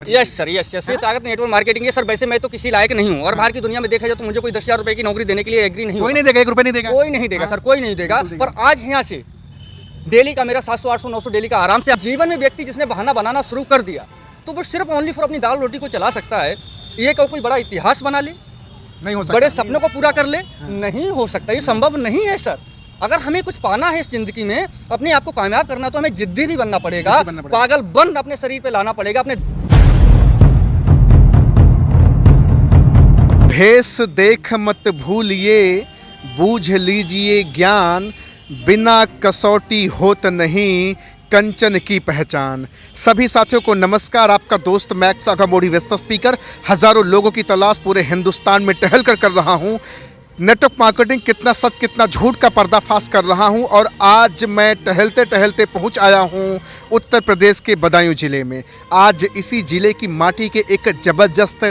Yes sir, yes yes, ये ताकत network marketing है सर। वैसे मैं तो किसी लायक नहीं हूँ और बाहर की दुनिया में देखा जाए तो मुझे कोई 10,000 रुपए की नौकरी देने के लिए एग्री नहीं, कोई नहीं देगा, 1 रुपए नहीं देगा, कोई नहीं देगा सर, कोई नहीं देगा। पर आज यहाँ से डेली का मेरा 700 800 900 डेली का आराम से जीवन में व्यक्ति जिसने बहाना बनाना शुरू कर दिया तो वो सिर्फ ओनली फॉर अपनी दाल रोटी को चला सकता है। ये कोई बड़ा इतिहास बना ले, नहीं हो सकता, बड़े सपनों को पूरा कर ले, नहीं हो सकता, ये संभव नहीं है सर। अगर हमें कुछ पाना है इस जिंदगी में, अपने आप को कामयाब करना, तो हमें जिद्दी भी बनना पड़ेगा, पागल बन अपने शरीर पे लाना पड़ेगा। अपने भेष देख मत भूलिए, बूझ लीजिए ज्ञान, बिना कसौटी होत नहीं कंचन की पहचान। सभी साथियों को नमस्कार। आपका दोस्त मैक्स का मोटिवेशनल स्पीकर हजारों लोगों की तलाश पूरे हिंदुस्तान में टहल कर रहा हूं। नेटवर्क मार्केटिंग कितना सच कितना झूठ का पर्दाफाश कर रहा हूं और आज मैं टहलते टहलते पहुंच आया हूं उत्तर प्रदेश के बदायूं जिले में। आज इसी जिले की माटी के एक जबरदस्त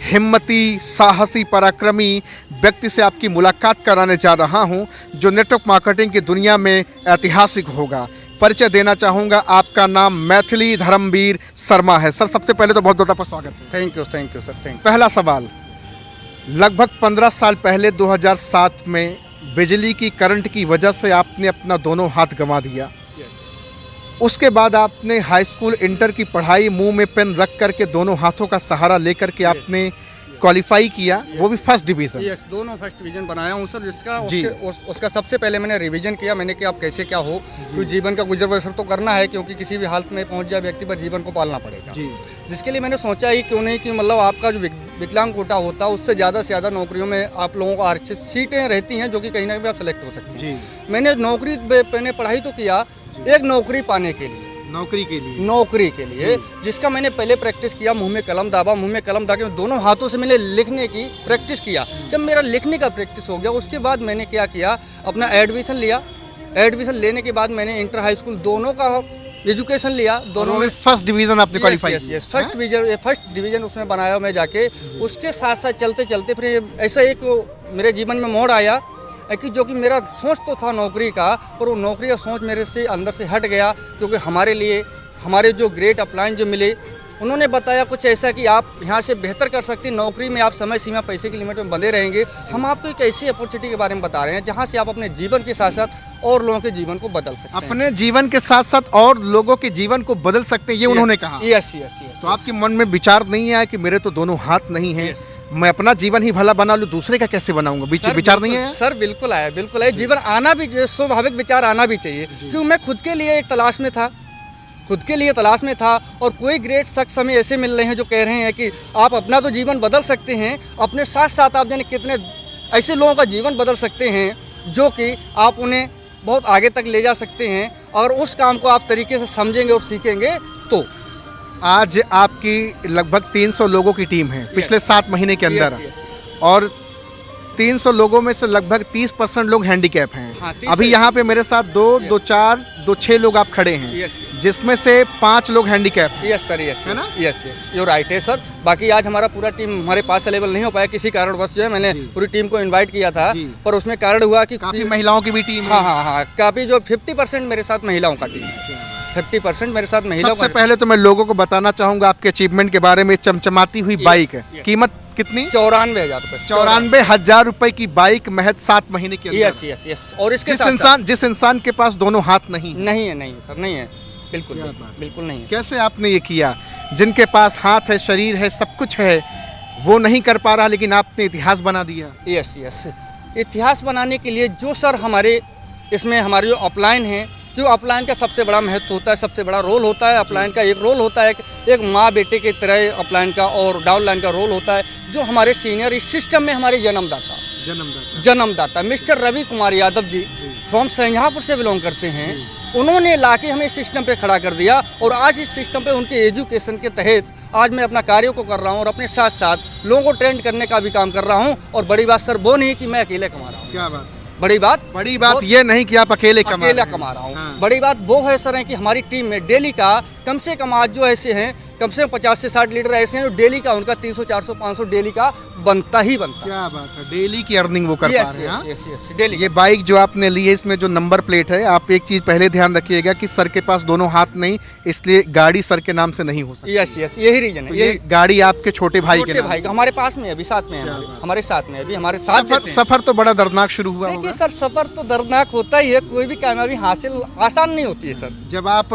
हिम्मती साहसी पराक्रमी व्यक्ति से आपकी मुलाकात कराने जा रहा हूं जो नेटवर्क मार्केटिंग की दुनिया में ऐतिहासिक होगा। परिचय देना चाहूँगा, आपका नाम मैथिली धर्मवीर शर्मा है। सर सबसे पहले तो बहुत बहुत आपका स्वागत है। Thank you sir, thank you. पहला सवाल, लगभग 15 साल पहले 2007 में बिजली की करंट की वजह से आपने अपना दोनों हाथ गंवा दिया। उसके बाद आपने हाई स्कूल इंटर की पढ़ाई मुंह में पेन रख करके दोनों हाथों का सहारा लेकर के आपने क्वालिफाई किया, वो भी फर्स्ट डिवीजन। यस, दोनों फर्स्ट डिवीजन बनाया हूँ सर, जिसका उसका सबसे पहले मैंने रिवीजन किया। मैंने कि आप कैसे क्या हो, क्योंकि जीवन का गुजर बसर तो करना है, क्योंकि किसी भी हालत में पहुँच जाए व्यक्ति पर जीवन को पालना पड़ेगा। जिसके लिए मैंने सोचा ही क्यों नहीं कि मतलब आपका जो विकलांग कोटा होता है उससे ज़्यादा से ज़्यादा नौकरियों में आप लोगों को आरक्षित सीटें रहती हैं, जो कि कहीं ना कहीं आप सेलेक्ट हो सकते हैं। मैंने मैंने पढ़ाई तो किया एक नौकरी पाने के लिए, नौकरी के लिए जिसका मैंने पहले प्रैक्टिस किया, मुंह में कलम दाबा के दोनों हाथों से मैंने लिखने की प्रैक्टिस किया। जब मेरा लिखने का प्रैक्टिस हो गया उसके बाद मैंने क्या किया, अपना एडमिशन लिया। एडमिशन लेने के बाद मैंने इंटर हाई स्कूल दोनों का एजुकेशन लिया, दोनों में फर्स्ट डिवीजन आपने क्वालिफाई। यस, फर्स्ट डिवीजन उसमें बनाया मैं जाके। उसके साथ साथ चलते चलते फिर ऐसा एक मेरे जीवन में मोड़ आया कि जो कि मेरा सोच तो था नौकरी का, पर वो नौकरी का सोच मेरे से अंदर से हट गया। क्योंकि हमारे लिए हमारे जो ग्रेट अपलाइन जो मिले उन्होंने बताया कुछ ऐसा कि आप यहाँ से बेहतर कर सकते हैं। नौकरी में आप समय सीमा पैसे की लिमिट में बंधे रहेंगे। हम आपको एक ऐसी अपॉर्चुनिटी के बारे में बता रहे हैं जहाँ से आप अपने जीवन के साथ साथ और लोगों के जीवन को बदल सकते हैं। अपने जीवन के साथ साथ और लोगों के जीवन को बदल सकते हैं, ये उन्होंने कहा। यस। तो आपके मन में विचार नहीं आया कि मेरे तो दोनों हाथ नहीं हैं, मैं अपना जीवन ही भला बना लूं, दूसरे का कैसे बनाऊंगा? विचार नहीं है सर? बिल्कुल आया। जीवन आना भी स्वाभाविक, विचार आना भी चाहिए। क्योंकि मैं खुद के लिए एक तलाश में था और कोई ग्रेट शख्स हमें ऐसे मिल रहे हैं जो कह रहे हैं कि आप अपना तो जीवन बदल सकते हैं, अपने साथ साथ आप जाने कितने ऐसे लोगों का जीवन बदल सकते हैं जो कि आप उन्हें बहुत आगे तक ले जा सकते हैं। और उस काम को आप तरीके से समझेंगे और सीखेंगे तो आज आपकी लगभग 300 लोगों की टीम है पिछले 7 महीने के अंदर। और 300 लोगों में से लगभग 30% लोग हैंडीकैप हैं। हाँ, अभी यहाँ पे मेरे साथ 2 4 2 6 लोग आप खड़े हैं, जिसमें से 5 लोग हैंडीकैप। यस सर, यस है ना? यस यू राइट है सर। बाकी आज हमारा पूरा टीम हमारे पास अवेलेबल नहीं हो पाया किसी कारणवश। जो है मैंने पूरी टीम को इनवाइट किया था, पर उसमें कारण हुआ कि काफी महिलाओं की भी टीम। हाँ, काफी जो 50% मेरे साथ महिलाओं का टीम है। 50% मेरे साथ महिलाओं का। सबसे पहले तो मैं लोगों को बताना चाहूंगा आपके अचीवमेंट के बारे में। चमचमाती हुई बाइक है, कीमत कितनी? 94,000 रुपए। 94,000 रुपए की बाइक महज 7 महीने के अंदर। यस। और इसके साथ जिस इंसान के पास दोनों हाथ नहीं है सर, नहीं है, बिल्कुल नहीं है। कैसे आपने ये किया? जिनके पास हाथ है, शरीर है, सब कुछ है, वो नहीं कर पा रहा, लेकिन आपने इतिहास बना दिया। यस। इतिहास बनाने के लिए जो सर हमारे इसमें हमारे जो अपलाइन हैं, क्यों अपलाइन का सबसे बड़ा महत्व होता है, सबसे बड़ा रोल होता है। अपलाइन का एक रोल होता है, एक माँ बेटे के तरह अपलाइन का और डाउनलाइन का रोल होता है। जो हमारे सीनियर इस सिस्टम में हमारे जन्मदाता मिस्टर रवि कुमार यादव जी फ्रॉम शाहजहाँपुर से बिलोंग करते हैं। उन्होंने लाके हमें इस सिस्टम पे खड़ा कर दिया और आज इस सिस्टम पे उनके एजुकेशन के तहत आज मैं अपना कार्य को कर रहा हूँ और अपने साथ साथ लोगों को ट्रेंड करने का भी काम कर रहा हूँ। और बड़ी बात सर वो नहीं कि मैं अकेले कमा रहा हूँ। क्या बात? बड़ी बात ये नहीं कि आप अकेले कमा रहा हूँ। बड़ी बात वो है सर है कि हमारी टीम में डेली का कम से कम आज जो ऐसे हैं कम से कम 50 से 60 लीटर ऐसे हैं जो डेली का उनका 300 400 500 डेली का बनता ही बनता। क्या बात है, डेली की अर्निंग वो कर पा रहे हैं। Yes daily. ये बाइक जो आपने ली है इसमें जो नंबर प्लेट है, आप एक चीज पहले ध्यान रखिएगा कि सर के पास दोनों हाथ नहीं, इसलिए गाड़ी सर के नाम से नहीं हो सकती। यस यही रीजन है। तो ये गाड़ी आपके छोटे भाई के भाई का हमारे पास में अभी साथ में है, हमारे साथ में अभी हमारे साथ। सफर तो बड़ा दर्दनाक शुरू हुआ। देखिए सर, सफर तो दर्दनाक होता ही है, कोई भी कामयाबी हासिल आसान नहीं होती है सर। जब आप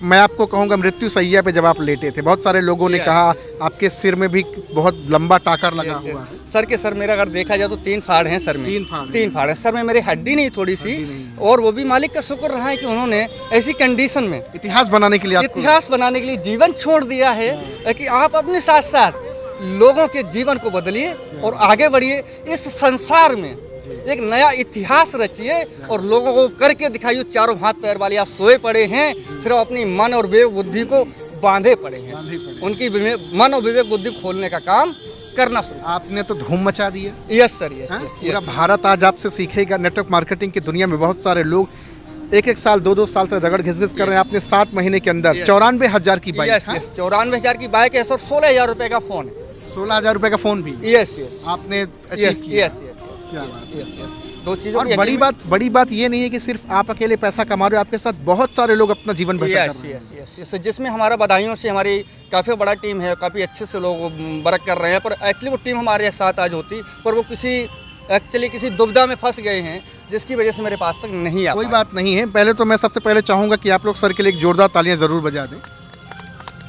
मैं आपको कहूँगा मृत्यु सैया पे जब आप लेटे थे, बहुत सारे लोगों ने कहा आपके सिर में भी बहुत लंबा टाकर लगा हुआ है। सर के सर मेरा अगर देखा जाए तो 3 फाड़ हैं सर में। 3 फाड़ है सर में, मेरी हड्डी नहीं थोड़ी सी। और वो भी मालिक का शुक्र रहा है कि उन्होंने ऐसी कंडीशन में इतिहास बनाने के लिए जीवन छोड़ दिया है कि आप अपने साथ साथ लोगों के जीवन को बदलिए और आगे बढ़िए। इस संसार में एक नया इतिहास रचिए और लोगों को करके दिखाइए। चारों हाथ पैर वाले आप सोए पड़े हैं, सिर्फ अपनी मन और विवेक बुद्धि को बांधे पड़े हैं। उनकी मन और विवेक बुद्धि खोलने का काम करना शुरू। आपने तो धूम मचा दी है। Yes sir, yes. पूरा भारत आज आपसे सीखेगा। नेटवर्क मार्केटिंग की दुनिया में बहुत सारे लोग एक साल 2 साल से रगड़ घिस कर रहे हैं। आपने 7 महीने के अंदर 94,000 की बाइक। यस 94,000 की बाइक है सर। 16,000 रुपए का फोन है। 16,000 रुपए का फोन भी। यस आपने यस। दो चीजों। और बड़ी बात ये नहीं है कि सिर्फ आप अकेले पैसा कमा रहे हो, आपके साथ बहुत सारे लोग अपना जीवन बेहतर कर रहे हैं। यस, जिसमें हमारा बधाइयों से हमारी काफ़ी बड़ा टीम है, काफ़ी अच्छे से लोग वर्क कर रहे हैं। पर एक्चुअली वो टीम हमारे साथ आज होती, पर वो किसी दुविधा में फंस गए हैं, जिसकी वजह से मेरे पास तक नहीं आ। कोई बात नहीं है। पहले तो मैं सबसे पहले चाहूँगा कि आप लोग सर के लिए एक जोरदार तालियां ज़रूर बजा दें।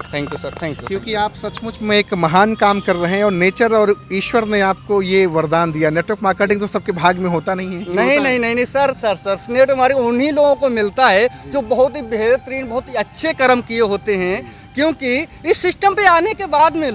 Thank you sir, thank you. क्योंकि आप सचमुच में एक महान काम कर रहे हैं और नेचर और ईश्वर ने आपको ये वरदान दिया। नेटवर्क मार्केटिंग तो सबके भाग में होता नहीं है। नहीं सर नेटवर्क मार्केटिंग उन्हीं लोगों को मिलता है जो बहुत ही बेहतरीन, बहुत ही अच्छे कर्म किए होते हैं। क्योंकि इस सिस्टम पे आने के बाद में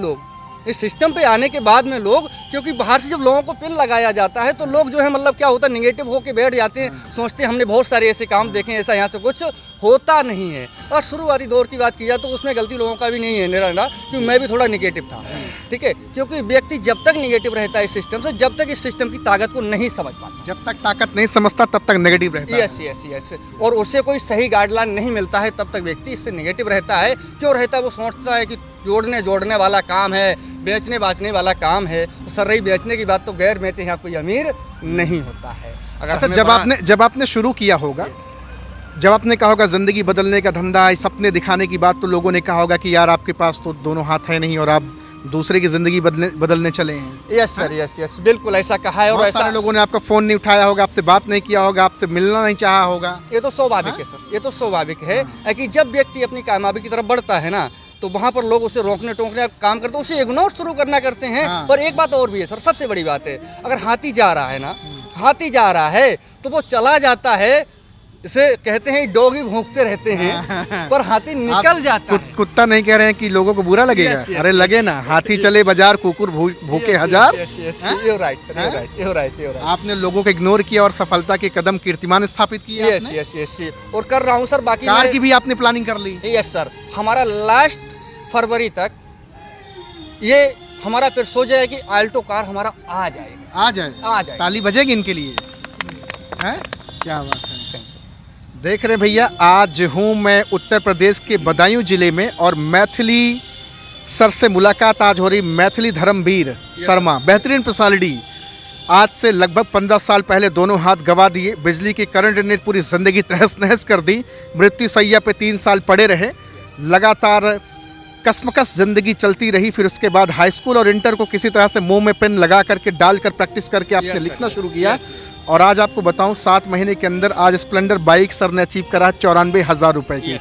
लोग क्योंकि बाहर से जब लोगों को पिन लगाया जाता है तो लोग जो है मतलब क्या होता है, निगेटिव होके बैठ जाते हैं, सोचते हैं हमने बहुत सारे ऐसे काम देखे हैं, ऐसा यहाँ से कुछ होता नहीं है। और शुरुआती दौर की बात की जाए तो उसमें गलती लोगों का भी नहीं है मेरा, क्योंकि मैं भी थोड़ा निगेटिव था। ठीक है, क्योंकि व्यक्ति जब तक निगेटिव रहता है इस सिस्टम से, जब तक इस सिस्टम की ताकत को नहीं समझ पाता, जब तक ताकत नहीं समझता तब तक नेगेटिव रहता है। यस। और उसे कोई सही गाइडलाइन नहीं मिलता है, तब तक व्यक्ति इससे निगेटिव रहता है। क्यों रहता है? वो सोचता है कि जोड़ने वाला काम है, बेचने बाचने वाला काम है। सर रही बेचने की बात तो गैर बेचे यहाँ कोई अमीर नहीं होता है। अगर अच्छा, जब आपने शुरू किया होगा, जब आपने कहा होगा जिंदगी बदलने का धंधा, सपने दिखाने की बात, तो लोगों ने कहा होगा कि यार आपके पास तो दोनों हाथ है नहीं और आप दूसरे की जिंदगी बदलने चले हैं। यस सर, यस बिल्कुल ऐसा कहा है। और ऐसा लोगों ने आपका फोन नहीं उठाया होगा, आपसे बात नहीं किया होगा, आपसे मिलना नहीं चाहा होगा। ये तो स्वाभाविक है सर, ये तो स्वाभाविक है कि जब व्यक्ति अपनी कामयाबी की तरफ बढ़ता है ना, तो वहाँ पर लोग उसे रोकने टोकने का काम करते हैं, उसे इग्नोर शुरू करना करते हैं। पर एक बात और भी है सर, सबसे बड़ी बात है, अगर हाथी जा रहा है तो वो चला जाता है, इसे कहते हैं डॉगी भौंकते रहते हैं, पर हाथी निकल जाता है। कुत्ता नहीं कह रहे हैं कि लोगों को बुरा लगेगा। अरे लगे ना, हाथी चले बाजार, कुकुर भूखे हजार। आपने लोगों को इग्नोर किया और सफलता के कदम कीर्तिमान स्थापित किए। यस और कर रहा हूँ सर। बाकी कार की भी आपने प्लानिंग कर ली। यस सर, हमारा लास्ट फरवरी तक ये हमारा फिर सोचा है कि आल्टो कार हमारा आ जाएगा। ताली बजेगी इनके लिए, है? क्या बात है। देख रहे भैया, आज हूँ मैं उत्तर प्रदेश के बदायूं जिले में और मैथिली सर से मुलाकात आज हो रही। मैथिली धर्मवीर शर्मा, बेहतरीन पर्सनालिटी। आज से लगभग 15 साल पहले दोनों हाथ गवा दिए, बिजली के करंट ने पूरी जिंदगी तहस नहस कर दी। मृत्यु सैया पे 3 साल पड़े रहे, लगातार कसमकस जिंदगी चलती रही। फिर उसके बाद हाई स्कूल और इंटर को किसी तरह से मुंह में पेन लगा करके डालकर प्रैक्टिस करके आपने लिखना शुरू किया। और आज आपको बताऊं, 7 महीने के अंदर आज स्प्लेंडर बाइक सर ने अचीव करा 94,000 रुपए की।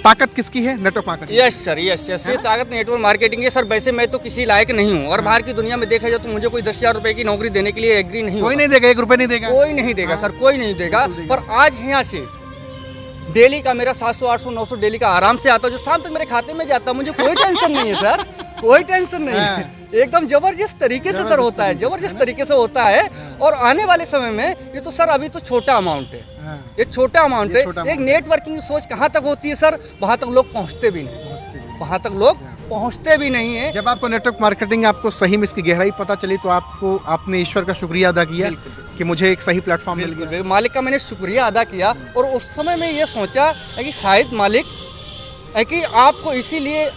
ताकत किसकी है? Network marketing. Yes sir, yes ये ताकत नेटवर्क मार्केटिंग है सर। वैसे मैं तो किसी लायक नहीं हूँ, और बाहर की दुनिया में देखा जाए तो मुझे कोई 10,000 रुपए की नौकरी देने के लिए एग्री नहीं, कोई नहीं देगा, 1 रुपए नहीं देगा, कोई नहीं देगा सर, कोई नहीं देगा। पर आज यहाँ से डेली का मेरा 700, 800, 900 डेली का आराम से आता है, जो शाम तक मेरे खाते में जाता है। मुझे कोई टेंशन नहीं है सर, कोई टेंशन नहीं है। एकदम जबरदस्त तरीके से सर होता है, जबरदस्त तरीके से होता है। और आने वाले समय में ये तो सर अभी तो छोटा अमाउंट है, ये छोटा अमाउंट है। एक नेटवर्किंग की सोच कहाँ तक होती है सर? वहाँ तक लोग पहुँचते भी नहीं, वहाँ तक लोग पहुँचते भी नहीं है। जब आपको नेटवर्क मार्केटिंग, आपको सही में इसकी गहराई पता चली, तो आपने ईश्वर का शुक्रिया अदा किया कि मुझे एक सही प्लेटफॉर्म मिल गया। मालिक का मैंने शुक्रिया अदा किया, और उस समय में ये सोचा कि शायद मालिक है कि आपको इसीलिए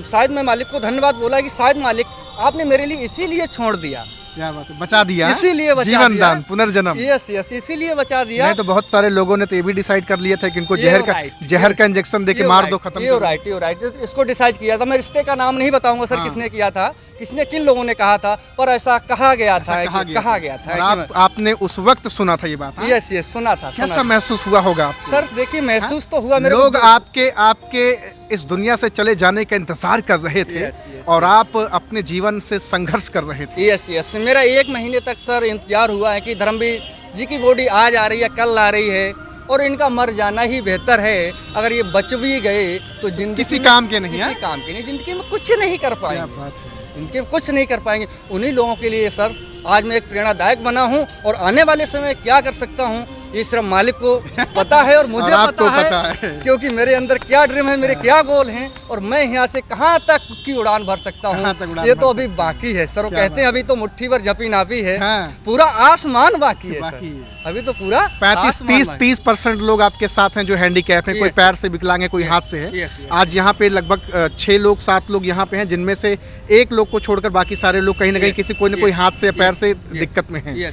शायद मैं मालिक को धन्यवाद बोला कि शायद मालिक आपने मेरे लिए इसीलिए छोड़ दिया, क्या बात है, बचा दिया, इसीलिए बचा जीवन दिया। दान, पुनर्जन्म। यस यस, इसीलिए बचा दिया। नहीं तो बहुत सारे लोगों ने तो ये भी डिसाइड कर लिया था कि इनको जहर का इंजेक्शन देके मार दो, खत्म ये राइट, ये राइट। इसको डिसाइड किया था। मैं रिश्ते का नाम नहीं बताऊंगा सर, किसने किया था, किसने, किन लोगों ने कहा था, पर ऐसा कहा गया था, कहा गया था। आपने उस वक्त सुना था ये बात? यस यस, सुना था। कैसा महसूस हुआ होगा आपको? सर देखिए, महसूस तो हुआ, मेरे लोग आपके इस दुनिया से चले जाने का इंतजार कर रहे थे और आप अपने जीवन से संघर्ष कर रहे थे। यस यस, मेरा 1 महीने तक सर इंतजार हुआ है कि धर्मवीर जी की बॉडी आज आ रही है, कल आ रही है, और इनका मर जाना ही बेहतर है। अगर ये बच भी गए तो जिंदगी किसी काम के नहीं, किसी काम के नहीं, जिंदगी में कुछ नहीं कर पाएंगे, इनके कुछ नहीं कर पाएंगे। उन्हीं लोगों के लिए सर आज मैं एक प्रेरणादायक बना हूँ, और आने वाले समय क्या कर सकता हूँ ये सिर्फ मालिक को पता है और मुझे और पता है, क्योंकि मेरे अंदर क्या ड्रीम है, मेरे क्या गोल हैं, और मैं यहाँ से कहाँ तक की उड़ान भर सकता हूँ, ये तो अभी बाकी है सर। वो कहते हैं अभी तो मुट्ठी भर जपी नापी है, पूरा आसमान बाकी है सर। अभी तो पूरा 35-30% लोग आपके साथ हैं जो हैंडीकैप हैं, कोई पैर से विकलांग है, कोई हाथ से है। आज यहाँ पे लगभग 6 लोग 7 लोग यहाँ पे हैं, जिनमें से एक लोग को छोड़कर बाकी सारे लोग कहीं ना कहीं किसी कोई ना कोई हाथ से या पैर से दिक्कत में हैं।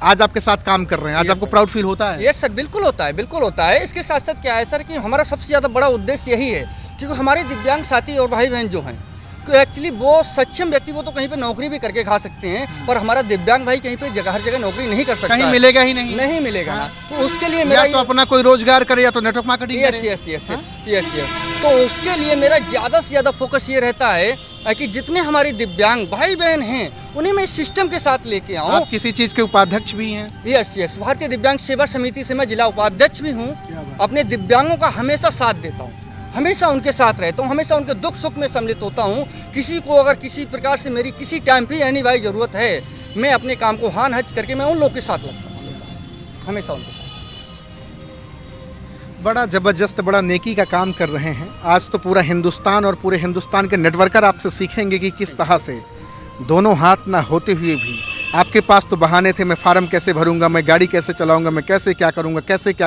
आज आपके साथ काम कर रहे हैं, आज आपको प्राउड फील होता है? यस सर, बिल्कुल होता है, बिल्कुल होता है। इसके साथ साथ क्या है सर कि हमारा सबसे ज़्यादा बड़ा उद्देश्य यही है, क्योंकि हमारे दिव्यांग साथी और भाई बहन जो हैं, तो एक्चुअली वो सक्षम व्यक्ति वो तो कहीं पे नौकरी भी करके खा सकते हैं, पर हमारा दिव्यांग भाई कहीं पे हर जगह नौकरी नहीं कर सकता, कहीं मिलेगा ही नहीं, नहीं मिलेगा ना। तो उसके लिए मेरा तो अपना कोई रोजगार करे या तो नेटवर्क मार्केटिंग करे। Yes yes yes yes. तो उसके लिए मेरा ज़्यादा से ज़्यादा फोकस ये रहता है कि जितने हमारे दिव्यांग भाई बहन हैं उन्हें मैं इस सिस्टम के साथ लेके आऊँ। आप किसी चीज़ के उपाध्यक्ष भी हैं? यस यस, भारतीय दिव्यांग सेवा समिति से मैं जिला उपाध्यक्ष भी हूँ। अपने दिव्यांगों का हमेशा साथ देता हूँ, हमेशा उनके साथ रहता हूँ, हमेशा उनके दुख सुख में सम्मिलित होता हूँ। किसी को अगर किसी प्रकार से मेरी किसी टाइम भी यानी भाई ज़रूरत है, मैं अपने काम को हान हच करके मैं उन लोगों के साथ लगता हूँ, हमेशा उनके साथ। बड़ा ज़बरदस्त, बड़ा नेकी का काम कर रहे हैं। आज तो पूरा हिंदुस्तान और पूरे हिंदुस्तान के नेटवर्कर आपसे सीखेंगे कि किस तरह से दोनों हाथ ना होते हुए भी आपके पास तो बहाने थे, मैं फार्म कैसे भरूंगा, मैं गाड़ी कैसे चलाऊंगा, मैं कैसे क्या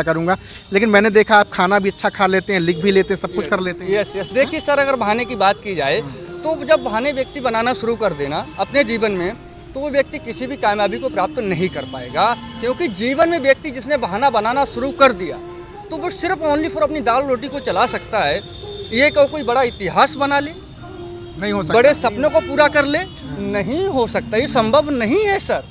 करूंगा, लेकिन मैंने देखा आप खाना भी अच्छा खा लेते हैं, लिख भी लेते हैं, सब कुछ कर लेते हैं। यस यस, देखिए सर, अगर बहाने की बात की जाए तो जब बहाने व्यक्ति बनाना शुरू कर देना अपने जीवन में, तो वो व्यक्ति किसी भी कामयाबी को प्राप्त नहीं कर पाएगा। क्योंकि जीवन में व्यक्ति जिसने बहाना बनाना शुरू कर दिया तो वो सिर्फ ओनली फॉर अपनी दाल रोटी को चला सकता है। ये कोई बड़ा इतिहास बना ले, नहीं हो सकता, बड़े सपनों को पूरा कर ले, नहीं हो सकता, ये संभव नहीं है सर।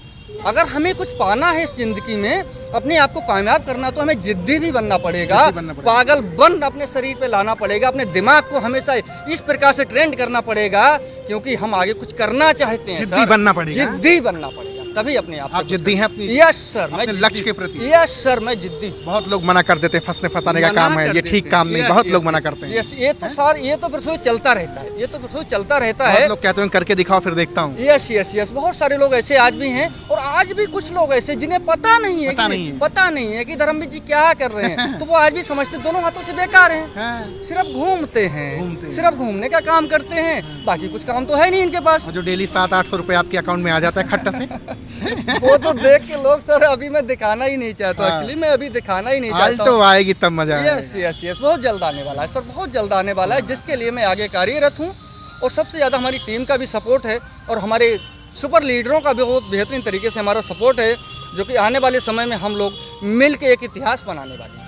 अगर हमें कुछ पाना है इस जिंदगी में, अपने आप को कामयाब करना, तो हमें जिद्दी भी बनना पड़ेगा, पागल बन अपने शरीर पे लाना पड़ेगा, अपने दिमाग को हमेशा इस प्रकार से ट्रेंड करना पड़ेगा, क्योंकि हम आगे कुछ करना चाहते हैं। जिद्दी बनना पड़ेगा, जिद्दी बनना पड़ेगा, तभी अपने आप जिद्दी हैं अपनी। यस सर, मैं लक्ष्य के प्रति। यस सर, मैं जिद्दी। बहुत लोग मना कर देते हैं, फंसने फंसाने का काम है, ये ठीक काम नहीं, बहुत लोग मना करते हैं। यस, ये तो सर, ये तो प्रोसेस चलता रहता है, ये तो प्रोसेस चलता रहता है। लोग कहते हैं करके दिखाओ फिर देखता हूँ। यस यस यस, बहुत सारे लोग ऐसे आज भी हैं, और आज भी कुछ लोग ऐसे जिन्हें पता नहीं है कि धर्मवीर जी क्या कर रहे हैं, तो वो आज भी समझते दोनों हाथों से बेकार हैं, सिर्फ घूमते हैं, सिर्फ घूमने का काम करते हैं, बाकी कुछ काम तो है नहीं इनके पास। जो डेली 700-800 रुपए आपके अकाउंट में आ जाता है खट्टा से वो तो देख के लोग सर अभी मैं दिखाना ही नहीं चाहता, एक्चुअली मैं अभी दिखाना ही नहीं चाहता। तो आएगी तब मजा। यस यस यस, बहुत जल्द आने वाला है सर, बहुत जल्द आने वाला है, जिसके लिए मैं आगे कार्यरत हूँ। और सबसे ज़्यादा हमारी टीम का भी सपोर्ट है, और हमारे सुपर लीडरों का भी बहुत बेहतरीन तरीके से हमारा सपोर्ट है, जो कि आने वाले समय में हम लोग मिल के एक इतिहास बनाने वाले हैं।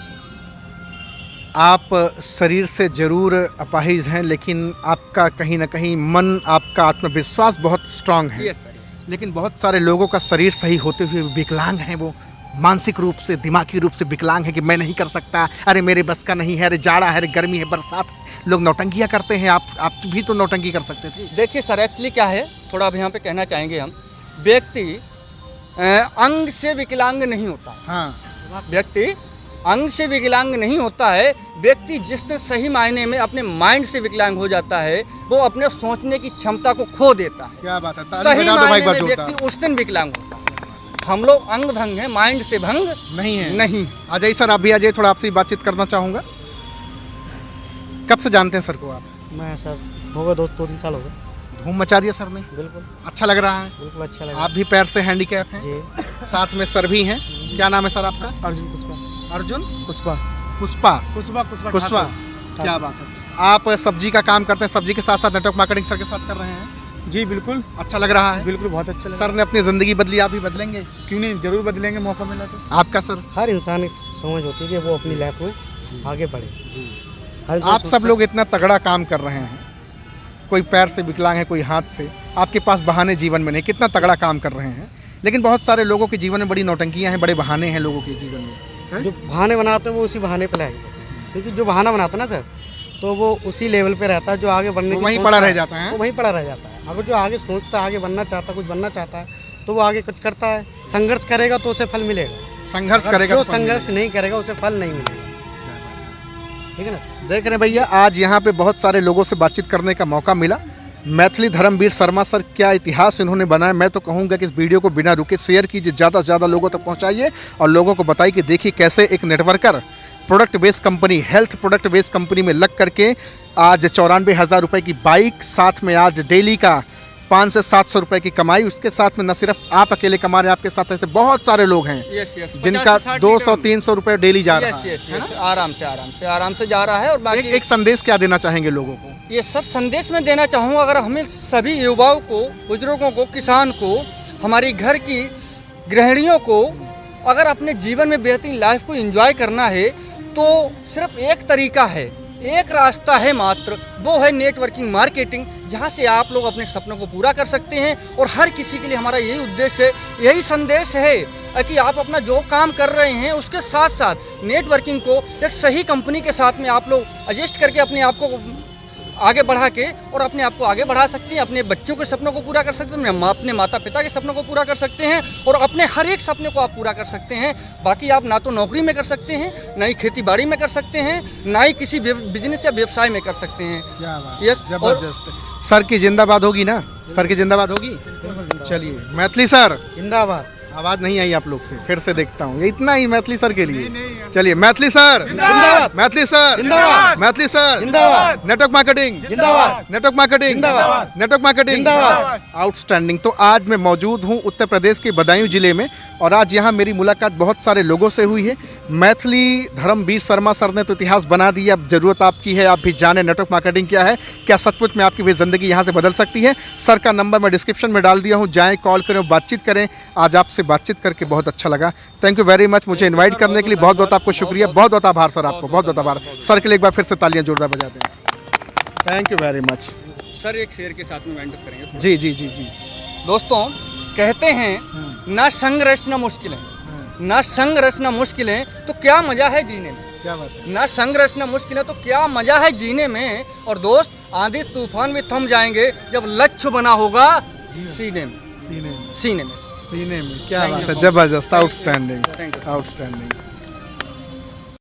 आप शरीर से जरूर अपाहिज हैं, लेकिन आपका कहीं ना कहीं मन, आपका आत्मविश्वास बहुत स्ट्रांग है। यस सर, लेकिन बहुत सारे लोगों का शरीर सही होते हुए विकलांग हैं, वो मानसिक रूप से, दिमागी रूप से विकलांग है कि मैं नहीं कर सकता, अरे मेरे बस का नहीं है, अरे जाड़ा है, अरे गर्मी है, बरसात है, लोग नौटंकियाँ करते हैं। आप भी तो नौटंकी कर सकते थे। देखिए सर, एक्चुअली क्या है, थोड़ा अब यहाँ पे कहना चाहेंगे हम, व्यक्ति अंग से विकलांग नहीं होता है। हाँ, व्यक्ति अंग से विकलांग नहीं होता है, व्यक्ति जिसने सही मायने में अपने माइंड से विकलांग हो जाता है, वो अपने सोचने की क्षमता को खो देता है। क्या बात है, सही मायने में व्यक्ति उस दिन विकलांग होता है। हम लोग अंग भंग हैं, माइंड से भंग नहीं है। नहीं। आ जाइए सर, आप भी आ जाइए, थोड़ा आपसे बातचीत करना चाहूँगा। कब से जानते हैं सर को आप? मैं सर हो गए 2-3 साल हो गए। धूम मचा दिया सर ने, बिल्कुल अच्छा लग रहा है, बिल्कुल अच्छा लगा। आप भी पैर से हैंडीकैप हैं जी, साथ में सर भी हैं। क्या नाम है सर आपका? अर्जुन पुष्पा। अर्जुन पुष्पा पुष्पा पुष्पा पुष्पा पुष्पा, क्या बात है। आप सब्जी का काम करते हैं, सब्जी के साथ साथ नेटवर्क मार्केटिंग सर के साथ कर रहे हैं? जी बिल्कुल, अच्छा लग रहा है? बिल्कुल बहुत अच्छा लगा। सर ने अपनी ज़िंदगी बदली, आप भी बदलेंगे? क्यों नहीं, जरूर बदलेंगे, मौका मिला तो। आपका सर? हर इंसान की समझ होती है कि वो अपनी लाइफ में आगे बढ़े। हर इंसान आप सोचता सब लोग इतना तगड़ा काम कर रहे हैं, कोई पैर से विकलांग है, कोई हाथ से, आपके पास बहाने जीवन में नहीं, कितना तगड़ा काम कर रहे हैं। लेकिन बहुत सारे लोगों के जीवन में बड़ी नौटंकियां हैं, बड़े बहाने हैं लोगों के जीवन में। जो बहाने बनाते हैं वो उसी बहाने पे लाएंगे, क्योंकि जो बहाना बनाता है ना सर, तो वो उसी लेवल पे रहता है। जो आगे बढ़ने वो की वहीं सोचता पड़ा रह है, जाता है। वो वहीं पड़ा रह जाता है। अगर जो आगे सोचता है, आगे बनना चाहता है, कुछ बनना चाहता है, तो वो आगे कुछ करता है, संघर्ष करेगा तो उसे फल मिलेगा। संघर्ष अगर करेगा जो तो फल संघर्ष नहीं करेगा उसे फल नहीं मिलेगा। ठीक है ना सर? देख रहे हैं भैया, आज यहाँ पे बहुत सारे लोगों से बातचीत करने का मौका मिला। मैथिली धर्मवीर शर्मा सर, क्या इतिहास इन्होंने बनाया। मैं तो कहूँगा कि इस वीडियो को बिना रुके शेयर कीजिए, ज़्यादा से ज़्यादा लोगों तक पहुँचाइए और लोगों को बताइए कि देखिए कैसे एक networker product based company, health product based company में लग करके आज 94,000 रुपये की बाइक, साथ में आज डेली का 500 से 700 रुपये की कमाई। उसके साथ में न सिर्फ आप अकेले कमा रहे हैं, आपके साथ ऐसे बहुत सारे लोग हैं यस यस, जिनका 200-300 रुपये डेली जा रहा यस है। यस यस, आराम से जा रहा है। और बाकी एक संदेश क्या देना चाहेंगे लोगों को? ये सर संदेश में देना चाहूँगा, अगर हमें सभी युवाओं को, बुजुर्गों को, किसान को, हमारी घर की गृहिणियों को अगर अपने जीवन में बेहतरीन लाइफ को एंजॉय करना है तो सिर्फ एक तरीका है, एक रास्ता है मात्र, वो है नेटवर्किंग मार्केटिंग, जहाँ से आप लोग अपने सपनों को पूरा कर सकते हैं। और हर किसी के लिए हमारा यही उद्देश्य है, यही संदेश है कि आप अपना जो काम कर रहे हैं उसके साथ साथ नेटवर्किंग को एक सही कंपनी के साथ में आप लोग एडजस्ट करके अपने आप को आगे बढ़ा के और अपने आप को आगे बढ़ा सकते हैं, अपने बच्चों के सपनों को पूरा कर सकते हैं, अपने माता पिता के सपनों को पूरा कर सकते हैं और अपने हर एक सपने को आप पूरा कर सकते हैं। बाकी आप ना तो नौकरी में कर सकते हैं, ना ही खेती बाड़ी में कर सकते हैं, ना ही किसी बिजनेस या व्यवसाय में कर सकते हैं। यस, जबरदस्त। सर की जिंदाबाद होगी ना? सर की जिंदाबाद होगी? चलिए, मैथिली सर जिंदाबाद। आवाज नहीं आई आप लोग से, फिर से देखता हूँ, ये इतना ही मैथिली सर के लिए। चलिए, मैथिली सर जिंदाबाद, मैथिली सर जिंदाबाद, मैथिली सर जिंदाबाद, नेटवर्क मार्केटिंग जिंदाबाद, नेटवर्क मार्केटिंग जिंदाबाद, नेटवर्क मार्केटिंग जिंदाबाद। आउटस्टैंडिंग। तो आज मैं मौजूद हूँ उत्तर प्रदेश के बदायूं जिले में और आज यहाँ मेरी मुलाकात बहुत सारे लोगों से हुई है। मैथिली धर्मवीर शर्मा सर ने तो इतिहास बना दिया। अब जरूरत आपकी है, आप भी जाने नेटवर्क मार्केटिंग क्या है, क्या सचमुच में आपकी भी ज़िंदगी यहाँ से बदल सकती है। सर का नंबर मैं डिस्क्रिप्शन में डाल दिया हूँ, जाएँ, कॉल करें, बातचीत करें। आज आपसे बातचीत करके बहुत अच्छा लगा। थैंक यू वेरी मच, मुझे इनवाइट करने के लिए बहुत बहुत आपको शुक्रिया, बहुत बहुत आभार सर, आपको बहुत बहुत आभार सर के लिए। एक बार फिर से तालियां जोरदार बजा दें। Thank you very much sir. एक शेर के साथ में वाइंड अप करेंगे। जी जी जी जी। दोस्तों, कहते हैं ना संग रचना मुश्किल है, ना संग रचना मुश्किल है तो क्या मजा है जीने में। क्या बात है? ना संग रचना मुश्किल है तो क्या मजा है जीने में। और दोस्त, आंधी तूफान भी थम जाएंगे जब लक्ष्य बना होगा सीने में। सीने में, सीने में। सीने में। क्या बात है, जबरदस्त, आउटस्टैंडिंग, आउटस्टैंडिंग।